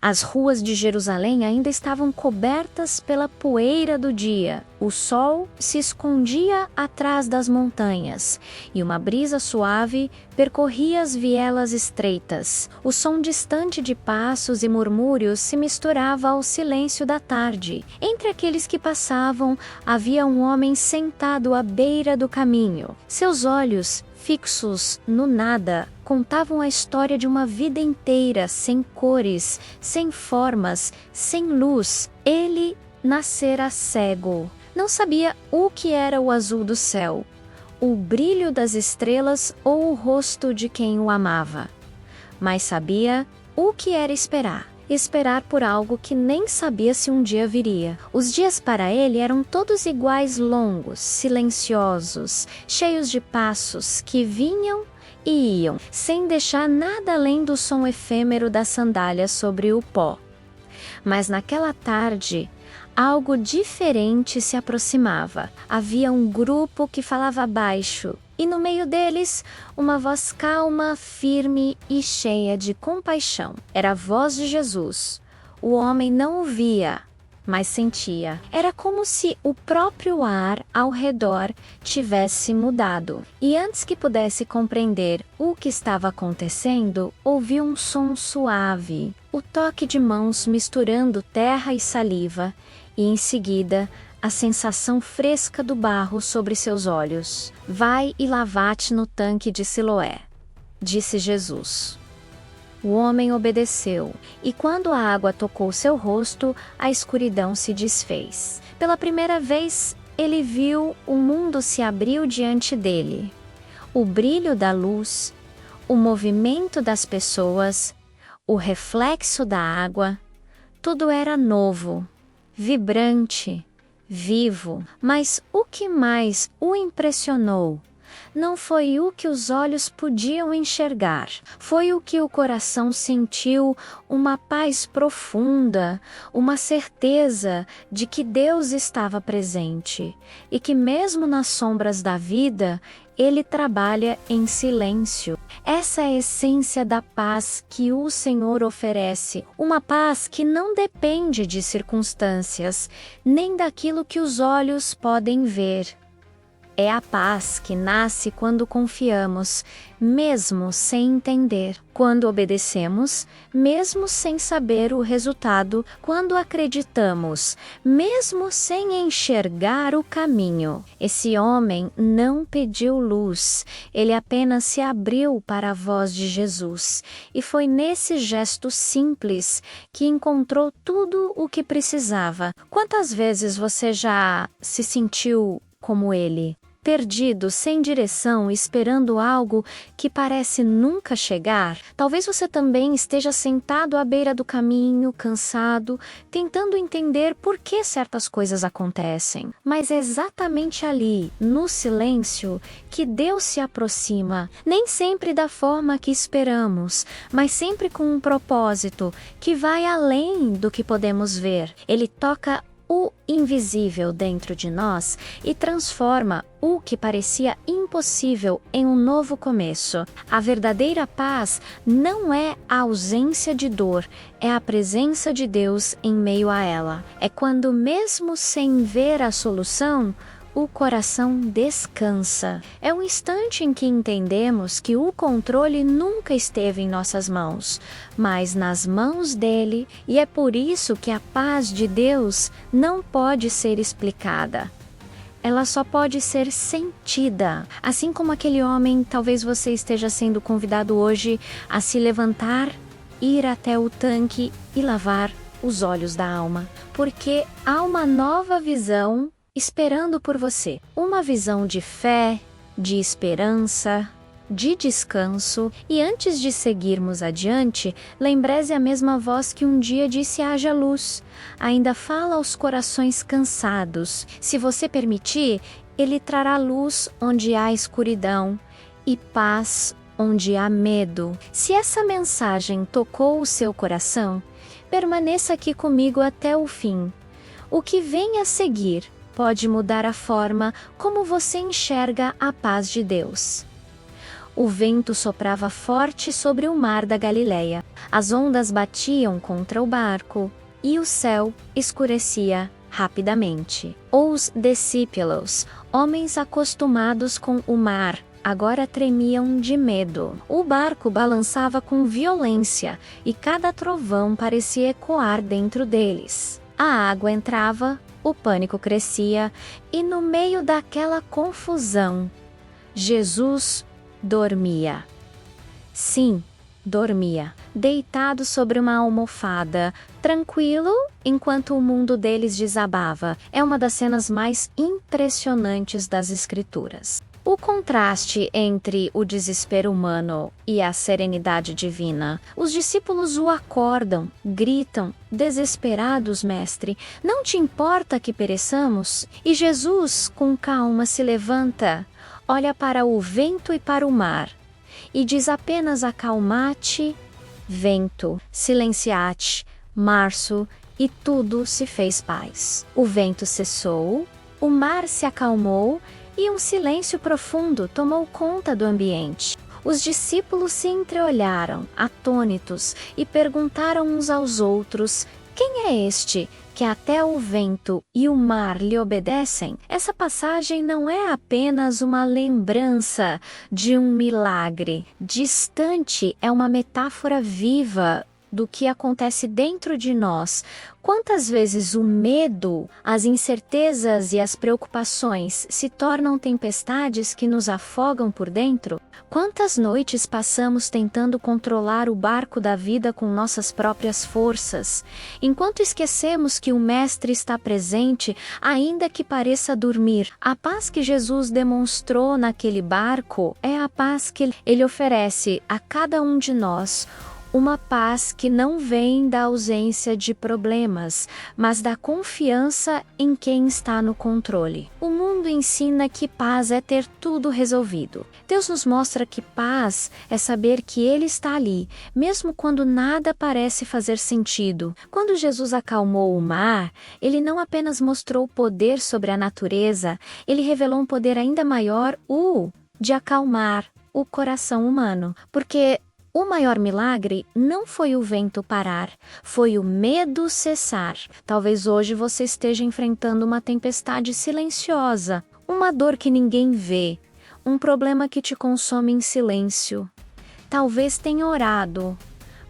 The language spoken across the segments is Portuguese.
As ruas de Jerusalém ainda estavam cobertas pela poeira do dia. O sol se escondia atrás das montanhas, e uma brisa suave percorria as vielas estreitas. O som distante de passos e murmúrios se misturava ao silêncio da tarde. Entre aqueles que passavam, havia um homem sentado à beira do caminho. Seus olhos, fixos no nada, contavam a história de uma vida inteira, sem cores, sem formas, sem luz. Ele nascera cego. Não sabia o que era o azul do céu, o brilho das estrelas ou o rosto de quem o amava. Mas sabia o que era esperar por algo que nem sabia se um dia viria. Os dias para ele eram todos iguais, longos, silenciosos, cheios de passos que vinham e iam, sem deixar nada além do som efêmero das sandálias sobre o pó. Mas naquela tarde, algo diferente se aproximava. Havia um grupo que falava baixo, e no meio deles, uma voz calma, firme e cheia de compaixão. Era a voz de Jesus. O homem não o via, mas sentia. Era como se o próprio ar ao redor tivesse mudado. E antes que pudesse compreender o que estava acontecendo, ouviu um som suave, o toque de mãos misturando terra e saliva, e em seguida, a sensação fresca do barro sobre seus olhos. Vai e lava-te no tanque de Siloé, disse Jesus. O homem obedeceu, e quando a água tocou seu rosto, a escuridão se desfez. Pela primeira vez, ele viu o mundo se abriu diante dele. O brilho da luz, o movimento das pessoas, o reflexo da água, tudo era novo, vibrante, vivo. Mas o que mais o impressionou não foi o que os olhos podiam enxergar, foi o que o coração sentiu, uma paz profunda, uma certeza de que Deus estava presente e que mesmo nas sombras da vida, Ele trabalha em silêncio. Essa é a essência da paz que o Senhor oferece, uma paz que não depende de circunstâncias, nem daquilo que os olhos podem ver. É a paz que nasce quando confiamos, mesmo sem entender, quando obedecemos, mesmo sem saber o resultado, quando acreditamos, mesmo sem enxergar o caminho. Esse homem não pediu luz, ele apenas se abriu para a voz de Jesus, e foi nesse gesto simples que encontrou tudo o que precisava. Quantas vezes você já se sentiu como ele? Perdido, sem direção, esperando algo que parece nunca chegar? Talvez você também esteja sentado à beira do caminho, cansado, tentando entender por que certas coisas acontecem. Mas é exatamente ali, no silêncio, que Deus se aproxima, nem sempre da forma que esperamos, mas sempre com um propósito que vai além do que podemos ver. Ele toca o invisível dentro de nós e transforma o que parecia impossível em um novo começo. A verdadeira paz não é a ausência de dor, é a presença de Deus em meio a ela. É quando, mesmo sem ver a solução, o coração descansa. É um instante em que entendemos que o controle nunca esteve em nossas mãos, mas nas mãos dele, e é por isso que a paz de Deus não pode ser explicada. Ela só pode ser sentida. Assim como aquele homem, talvez você esteja sendo convidado hoje a se levantar, ir até o tanque e lavar os olhos da alma, porque há uma nova visão esperando por você. Uma visão de fé, de esperança, de descanso. E antes de seguirmos adiante, lembre-se a mesma voz que um dia disse haja luz. Ainda fala aos corações cansados. Se você permitir, ele trará luz onde há escuridão e paz onde há medo. Se essa mensagem tocou o seu coração, permaneça aqui comigo até o fim. O que vem a seguir pode mudar a forma como você enxerga a paz de Deus. O vento soprava forte sobre o mar da Galileia. As ondas batiam contra o barco e o céu escurecia rapidamente. Os discípulos, homens acostumados com o mar, agora tremiam de medo. O barco balançava com violência e cada trovão parecia ecoar dentro deles. A água entrava, o pânico crescia e no meio daquela confusão, Jesus dormia. Sim, dormia, deitado sobre uma almofada, tranquilo, enquanto o mundo deles desabava. É uma das cenas mais impressionantes das Escrituras. O contraste entre o desespero humano e a serenidade divina. Os discípulos o acordam, gritam, desesperados, mestre, não te importa que pereçamos? E Jesus, com calma, se levanta, olha para o vento e para o mar, e diz apenas acalmate, vento, silenciate, março, e tudo se fez paz. O vento cessou, o mar se acalmou, e um silêncio profundo tomou conta do ambiente. Os discípulos se entreolharam, atônitos, e perguntaram uns aos outros: quem é este que até o vento e o mar lhe obedecem? Essa passagem não é apenas uma lembrança de um milagre. Distante, é uma metáfora viva do que acontece dentro de nós. Quantas vezes o medo, as incertezas e as preocupações se tornam tempestades que nos afogam por dentro? Quantas noites passamos tentando controlar o barco da vida com nossas próprias forças, enquanto esquecemos que o Mestre está presente, ainda que pareça dormir? A paz que Jesus demonstrou naquele barco é a paz que Ele oferece a cada um de nós. Uma paz que não vem da ausência de problemas, mas da confiança em quem está no controle. O mundo ensina que paz é ter tudo resolvido. Deus nos mostra que paz é saber que Ele está ali, mesmo quando nada parece fazer sentido. Quando Jesus acalmou o mar, Ele não apenas mostrou poder sobre a natureza, Ele revelou um poder ainda maior, o de acalmar o coração humano. Porque o maior milagre não foi o vento parar, foi o medo cessar. Talvez hoje você esteja enfrentando uma tempestade silenciosa, uma dor que ninguém vê, um problema que te consome em silêncio. Talvez tenha orado,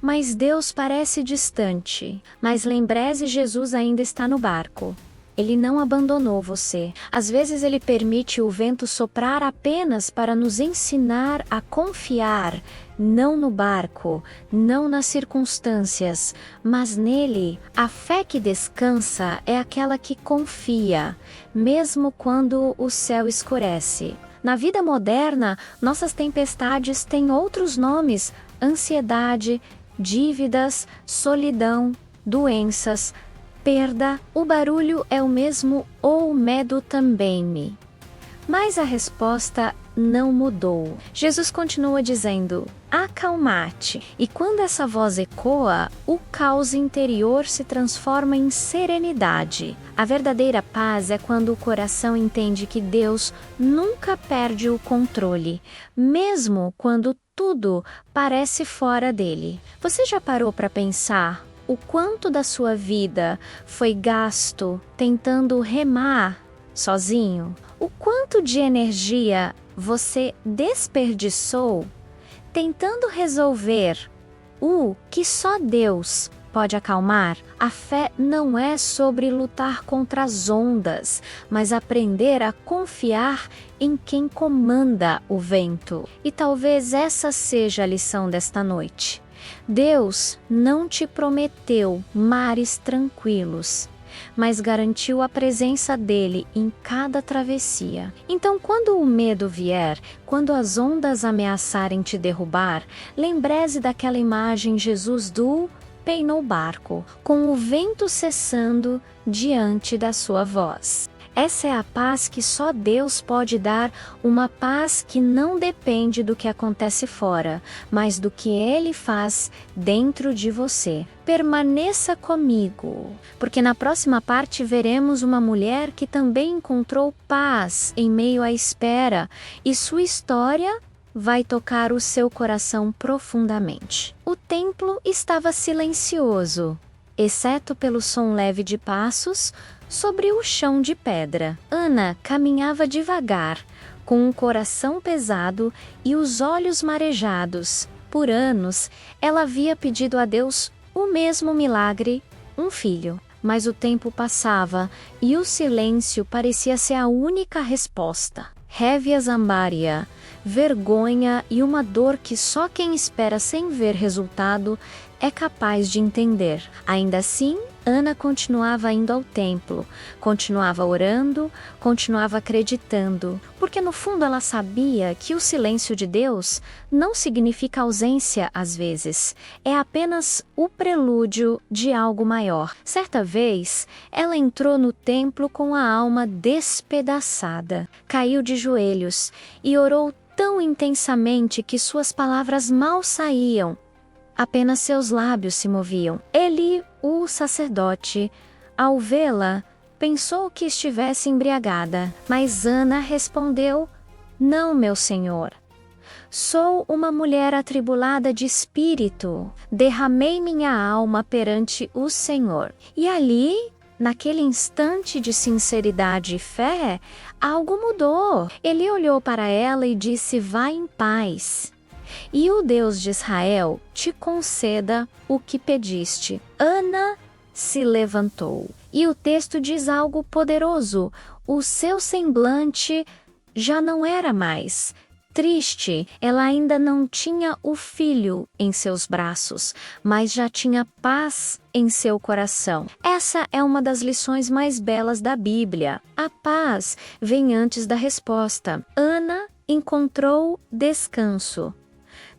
mas Deus parece distante. Mas lembre-se, Jesus ainda está no barco. Ele não abandonou você. Às vezes Ele permite o vento soprar apenas para nos ensinar a confiar, não no barco, não nas circunstâncias, mas nele. A fé que descansa é aquela que confia, mesmo quando o céu escurece. Na vida moderna, nossas tempestades têm outros nomes: ansiedade, dívidas, solidão, doenças, perda. O barulho é o mesmo, ou o medo também. Mas a resposta não mudou. Jesus continua dizendo: acalmate. E quando essa voz ecoa, o caos interior se transforma em serenidade. A verdadeira paz é quando o coração entende que Deus nunca perde o controle, mesmo quando tudo parece fora dele. Você já parou para pensar o quanto da sua vida foi gasto tentando remar sozinho? O quanto de energia você desperdiçou tentando resolver o que só Deus pode acalmar? A fé não é sobre lutar contra as ondas, mas aprender a confiar em quem comanda o vento. E talvez essa seja a lição desta noite. Deus não te prometeu mares tranquilos, mas garantiu a presença dele em cada travessia. Então, quando o medo vier, quando as ondas ameaçarem te derrubar, lembre-se daquela imagem Jesus no barco, com o vento cessando diante da sua voz. Essa é a paz que só Deus pode dar, uma paz que não depende do que acontece fora, mas do que Ele faz dentro de você. Permaneça comigo, porque na próxima parte veremos uma mulher que também encontrou paz em meio à espera, e sua história vai tocar o seu coração profundamente. O templo estava silencioso, exceto pelo som leve de passos sobre o chão de pedra. Ana caminhava devagar, com um coração pesado e os olhos marejados. Por anos, ela havia pedido a Deus o mesmo milagre, um filho. Mas o tempo passava e o silêncio parecia ser a única resposta. Révia Zambaria, vergonha e uma dor que só quem espera sem ver resultado é capaz de entender. Ainda assim, Ana continuava indo ao templo, continuava orando, continuava acreditando, porque no fundo ela sabia que o silêncio de Deus não significa ausência às vezes, é apenas o prelúdio de algo maior. Certa vez, ela entrou no templo com a alma despedaçada, caiu de joelhos e orou tão intensamente que suas palavras mal saíam. Apenas seus lábios se moviam. Eli, o sacerdote, ao vê-la, pensou que estivesse embriagada. Mas Ana respondeu: "Não, meu senhor. Sou uma mulher atribulada de espírito. Derramei minha alma perante o Senhor." E ali, naquele instante de sinceridade e fé, algo mudou. Ele olhou para ela e disse: "Vá em paz. E o Deus de Israel te conceda o que pediste." Ana se levantou. E o texto diz algo poderoso. O seu semblante já não era mais triste. Ela ainda não tinha o filho em seus braços, mas já tinha paz em seu coração. Essa é uma das lições mais belas da Bíblia. A paz vem antes da resposta. Ana encontrou descanso.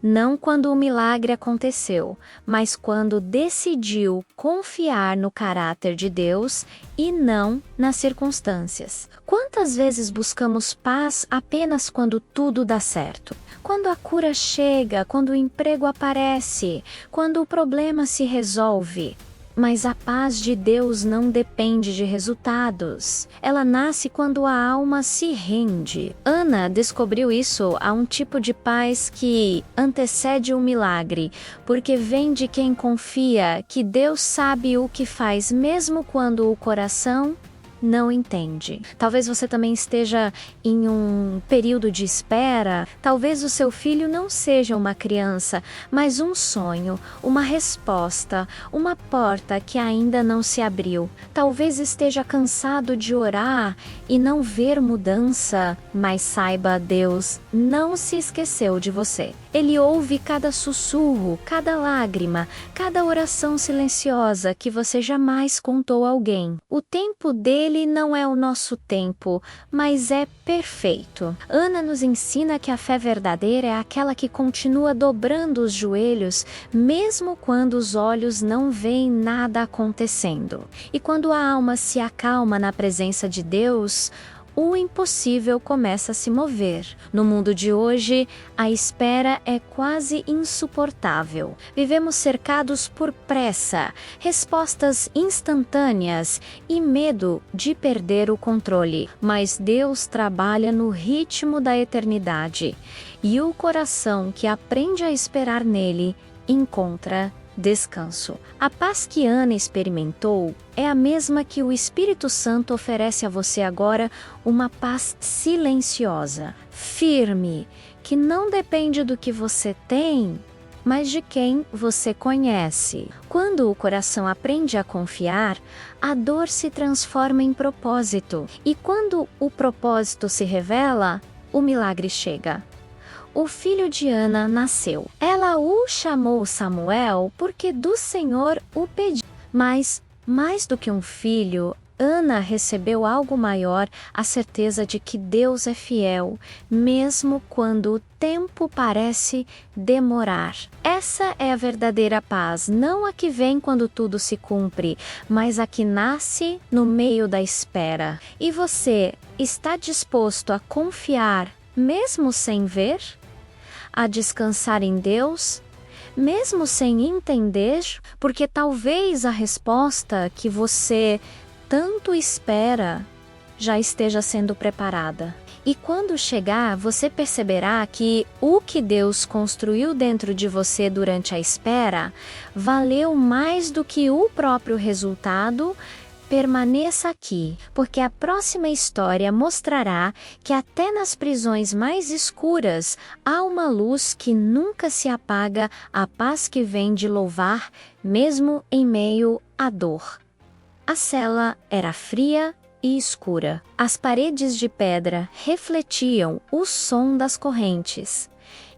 Não quando o milagre aconteceu, mas quando decidiu confiar no caráter de Deus e não nas circunstâncias. Quantas vezes buscamos paz apenas quando tudo dá certo? Quando a cura chega, quando o emprego aparece, quando o problema se resolve. Mas a paz de Deus não depende de resultados. Ela nasce quando a alma se rende. Ana descobriu isso a um tipo de paz que antecede o milagre, porque vem de quem confia que Deus sabe o que faz mesmo quando o coração não entende. Talvez você também esteja em um período de espera. Talvez o seu filho não seja uma criança, mas um sonho, uma resposta, uma porta que ainda não se abriu. Talvez esteja cansado de orar e não ver mudança, mas saiba, Deus não se esqueceu de você. Ele ouve cada sussurro, cada lágrima, cada oração silenciosa que você jamais contou a alguém. O tempo dele não é o nosso tempo, mas é perfeito. Ana nos ensina que a fé verdadeira é aquela que continua dobrando os joelhos, mesmo quando os olhos não veem nada acontecendo. E quando a alma se acalma na presença de Deus, o impossível começa a se mover. No mundo de hoje, a espera é quase insuportável. Vivemos cercados por pressa, respostas instantâneas e medo de perder o controle. Mas Deus trabalha no ritmo da eternidade, e o coração que aprende a esperar nele encontra descanso. A paz que Ana experimentou é a mesma que o Espírito Santo oferece a você agora, uma paz silenciosa, firme, que não depende do que você tem, mas de quem você conhece. Quando o coração aprende a confiar, a dor se transforma em propósito, e quando o propósito se revela, o milagre chega. O filho de Ana nasceu. Ela o chamou Samuel porque do Senhor o pediu. Mas, mais do que um filho, Ana recebeu algo maior, a certeza de que Deus é fiel, mesmo quando o tempo parece demorar. Essa é a verdadeira paz, não a que vem quando tudo se cumpre, mas a que nasce no meio da espera. E você está disposto a confiar, mesmo sem ver? A descansar em Deus, mesmo sem entender, porque talvez a resposta que você tanto espera já esteja sendo preparada. E quando chegar, você perceberá que o que Deus construiu dentro de você durante a espera valeu mais do que o próprio resultado. Permaneça aqui, porque a próxima história mostrará que até nas prisões mais escuras há uma luz que nunca se apaga, a paz que vem de louvar, mesmo em meio à dor. A cela era fria e escura. As paredes de pedra refletiam o som das correntes,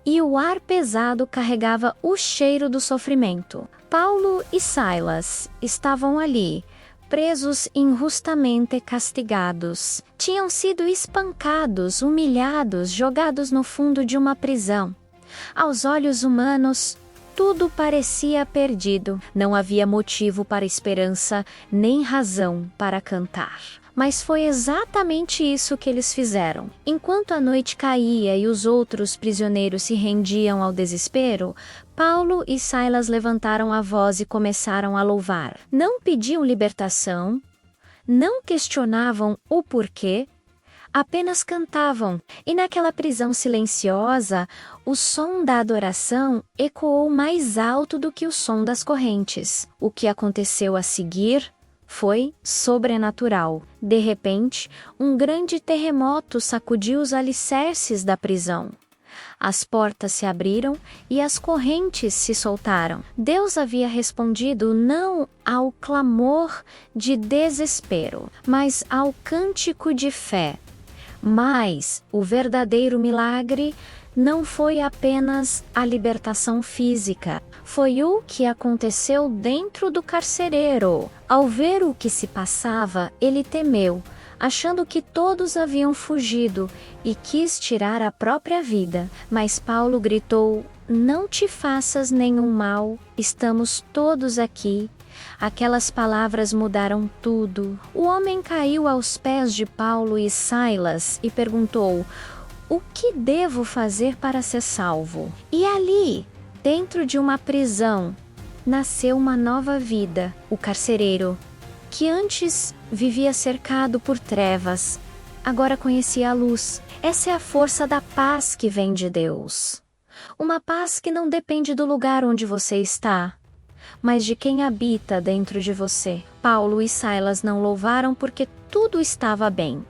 e o ar pesado carregava o cheiro do sofrimento. Paulo e Silas estavam ali, presos injustamente castigados. Tinham sido espancados, humilhados, jogados no fundo de uma prisão. Aos olhos humanos, tudo parecia perdido. Não havia motivo para esperança, nem razão para cantar. Mas foi exatamente isso que eles fizeram. Enquanto a noite caía e os outros prisioneiros se rendiam ao desespero, Paulo e Silas levantaram a voz e começaram a louvar. Não pediam libertação, não questionavam o porquê, apenas cantavam. E naquela prisão silenciosa, o som da adoração ecoou mais alto do que o som das correntes. O que aconteceu a seguir foi sobrenatural. De repente, um grande terremoto sacudiu os alicerces da prisão. As portas se abriram e as correntes se soltaram. Deus havia respondido não ao clamor de desespero, mas ao cântico de fé. Mas o verdadeiro milagre não foi apenas a libertação física, foi o que aconteceu dentro do carcereiro. Ao ver o que se passava, ele temeu, achando que todos haviam fugido, e quis tirar a própria vida. Mas Paulo gritou: "Não te faças nenhum mal, estamos todos aqui." Aquelas palavras mudaram tudo. O homem caiu aos pés de Paulo e Silas e perguntou: "O que devo fazer para ser salvo?" E ali, dentro de uma prisão, nasceu uma nova vida. O carcereiro, que antes vivia cercado por trevas, agora conhecia a luz. Essa é a força da paz que vem de Deus. Uma paz que não depende do lugar onde você está, mas de quem habita dentro de você. Paulo e Silas não louvaram porque tudo estava bem.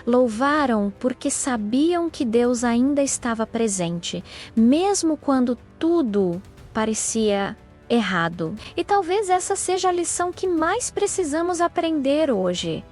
Louvaram porque sabiam que Deus ainda estava presente, mesmo quando tudo parecia errado. E talvez essa seja a lição que mais precisamos aprender hoje.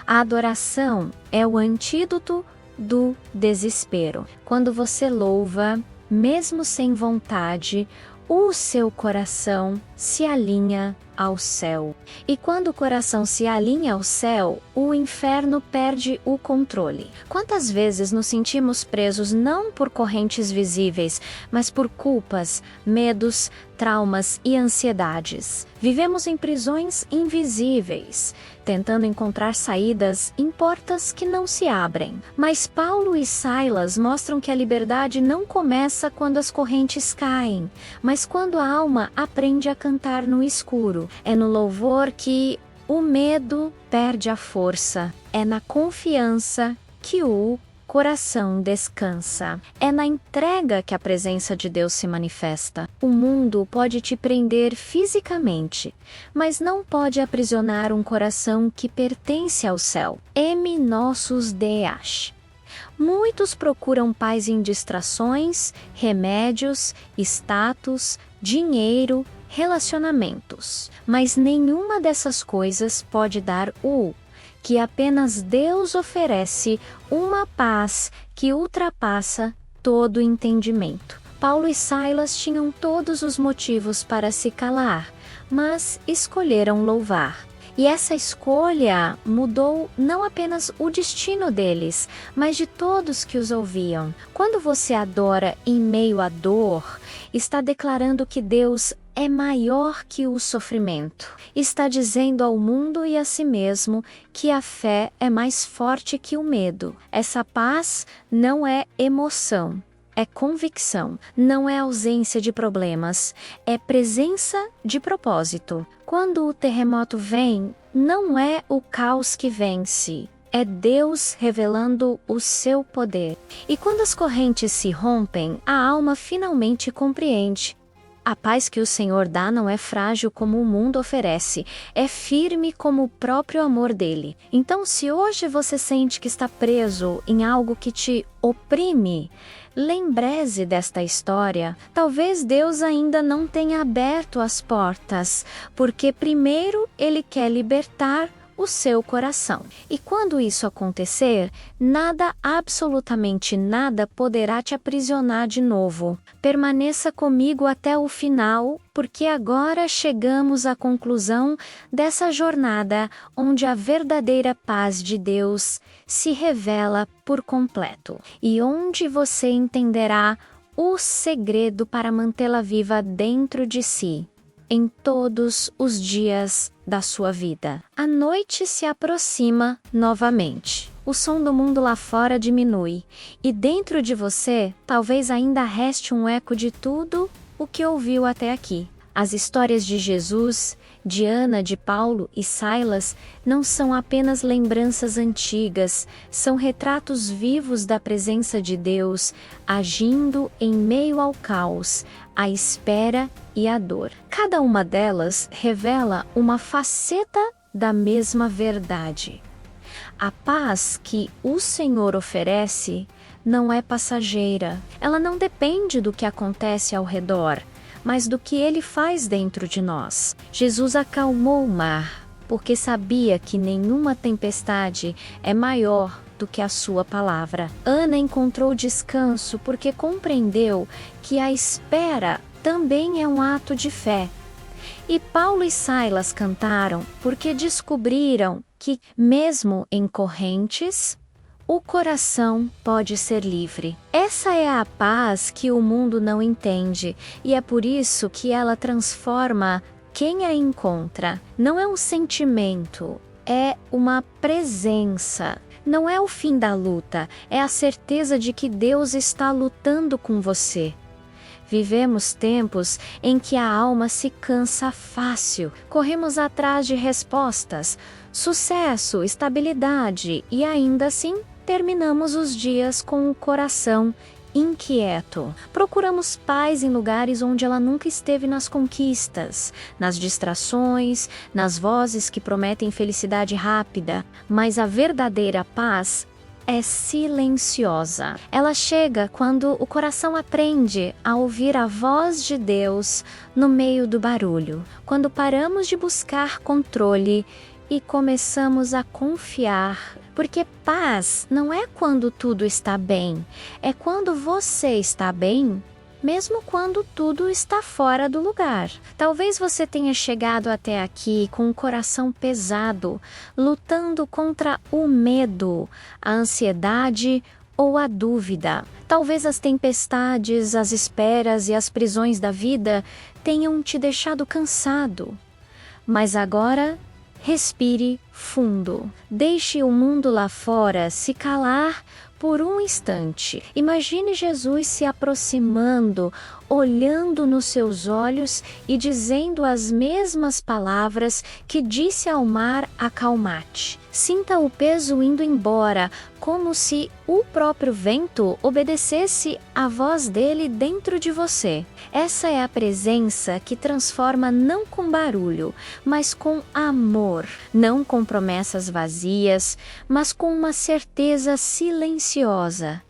A adoração é o antídoto do desespero. Quando você louva, mesmo sem vontade, o seu coração se alinha ao céu. E quando o coração se alinha ao céu, o inferno perde o controle. Quantas vezes nos sentimos presos não por correntes visíveis, mas por culpas, medos, traumas e ansiedades? Vivemos em prisões invisíveis, tentando encontrar saídas em portas que não se abrem. Mas Paulo e Silas mostram que a liberdade não começa quando as correntes caem, mas quando a alma aprende a cantar no escuro. É no louvor que o medo perde a força. É na confiança que o coração descansa. É na entrega que a presença de Deus se manifesta. O mundo pode te prender fisicamente, mas não pode aprisionar um coração que pertence ao céu. M. Nossos Deus. Muitos procuram paz em distrações, remédios, status, dinheiro, relacionamentos, mas nenhuma dessas coisas pode dar o que apenas Deus oferece, uma paz que ultrapassa todo entendimento. Paulo e Silas tinham todos os motivos para se calar, mas escolheram louvar. E essa escolha mudou não apenas o destino deles, mas de todos que os ouviam. Quando você adora em meio à dor, está declarando que Deus é maior que o sofrimento. Está dizendo ao mundo e a si mesmo que a fé é mais forte que o medo. Essa paz não é emoção, é convicção. Não é ausência de problemas, é presença de propósito. Quando o terremoto vem, não é o caos que vence, É Deus revelando o seu poder. E quando as correntes se rompem, a alma finalmente compreende. A paz que o Senhor dá não é frágil como o mundo oferece, é firme como o próprio amor dele. Então, se hoje você sente que está preso em algo que te oprime, lembre-se desta história. Talvez Deus ainda não tenha aberto as portas, porque primeiro Ele quer libertar o seu coração. E quando isso acontecer, nada, absolutamente nada, poderá te aprisionar de novo. Permaneça comigo até o final, porque agora chegamos à conclusão dessa jornada onde a verdadeira paz de Deus se revela por completo e onde você entenderá o segredo para mantê-la viva dentro de si em todos os dias da sua vida. A noite se aproxima novamente. O som do mundo lá fora diminui, e dentro de você talvez ainda reste um eco de tudo o que ouviu até aqui. As histórias de Jesus, de Ana, de Paulo e Silas não são apenas lembranças antigas, são retratos vivos da presença de Deus agindo em meio ao caos, à espera e à dor. Cada uma delas revela uma faceta da mesma verdade. A paz que o Senhor oferece não é passageira, ela não depende do que acontece ao redor, mas do que Ele faz dentro de nós. Jesus acalmou o mar, porque sabia que nenhuma tempestade é maior do que a sua palavra. Ana encontrou descanso porque compreendeu que a espera também é um ato de fé. E Paulo e Silas cantaram porque descobriram que, mesmo em correntes, o coração pode ser livre. Essa é a paz que o mundo não entende, e é por isso que ela transforma quem a encontra. Não é um sentimento, é uma presença. Não é o fim da luta, é a certeza de que Deus está lutando com você. Vivemos tempos em que a alma se cansa fácil, corremos atrás de respostas, sucesso, estabilidade e ainda assim terminamos os dias com o coração inquieto. Procuramos paz em lugares onde ela nunca esteve nas conquistas, nas distrações, nas vozes que prometem felicidade rápida, mas a verdadeira paz é silenciosa. Ela chega quando o coração aprende a ouvir a voz de Deus no meio do barulho, quando paramos de buscar controle e começamos a confiar, porque paz não é quando tudo está bem, é quando você está bem, mesmo quando tudo está fora do lugar. Talvez você tenha chegado até aqui com o coração pesado, lutando contra o medo, a ansiedade ou a dúvida. Talvez as tempestades, as esperas e as prisões da vida tenham te deixado cansado. Mas agora, respire fundo. Deixe o mundo lá fora se calar por um instante. Imagine Jesus se aproximando, olhando nos seus olhos e dizendo as mesmas palavras que disse ao mar acalmar-te. Sinta o peso indo embora, como se o próprio vento obedecesse à voz dele dentro de você. Essa é a presença que transforma não com barulho, mas com amor. Não com promessas vazias, mas com uma certeza silenciosa.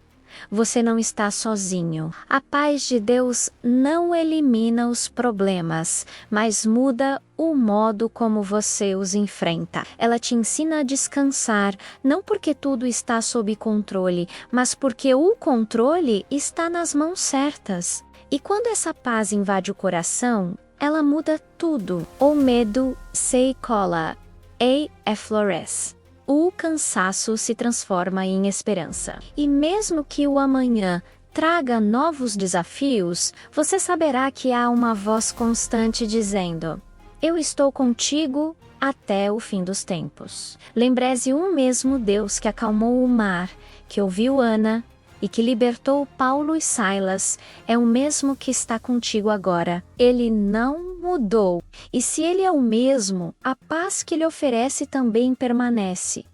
Você não está sozinho. A paz de Deus não elimina os problemas, mas muda o modo como você os enfrenta. Ela te ensina a descansar, não porque tudo está sob controle, mas porque o controle está nas mãos certas. E quando essa paz invade o coração, ela muda tudo. O medo se cola e floresce. O cansaço se transforma em esperança. E mesmo que o amanhã traga novos desafios, você saberá que há uma voz constante dizendo: eu estou contigo até o fim dos tempos. Lembre-se o mesmo Deus que acalmou o mar, que ouviu Ana e que libertou Paulo e Silas, é o mesmo que está contigo agora. Ele não mudou. E se ele é o mesmo, a paz que ele oferece também permanece.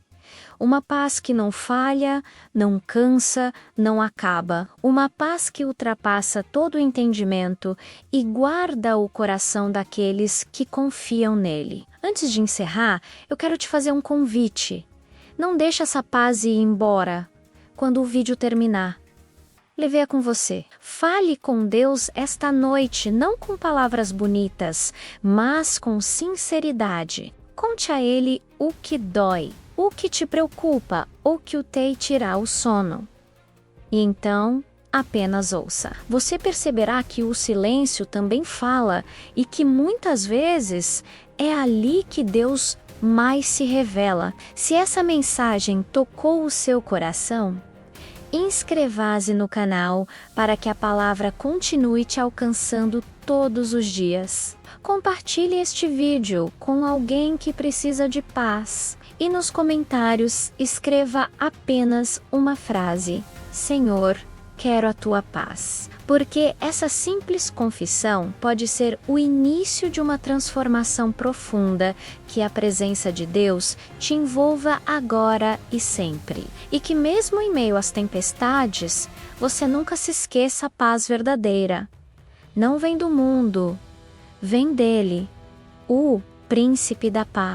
Uma paz que não falha, não cansa, não acaba. Uma paz que ultrapassa todo o entendimento e guarda o coração daqueles que confiam nele. Antes de encerrar, eu quero te fazer um convite. Não deixe essa paz ir embora quando o vídeo terminar. Leve-a com você. Fale com Deus esta noite, não com palavras bonitas, mas com sinceridade. Conte a Ele o que dói, o que te preocupa, o que o tem tirar o sono. E então, apenas ouça. Você perceberá que o silêncio também fala e que muitas vezes é ali que Deus mais se revela. Se essa mensagem tocou o seu coração, inscreva-se no canal para que a palavra continue te alcançando todos os dias. Compartilhe este vídeo com alguém que precisa de paz. E nos comentários escreva apenas uma frase: Senhor, quero a tua paz. Porque essa simples confissão pode ser o início de uma transformação profunda, que a presença de Deus te envolva agora e sempre. E que mesmo em meio às tempestades, você nunca se esqueça a paz verdadeira. Não vem do mundo, vem dele, o Príncipe da Paz.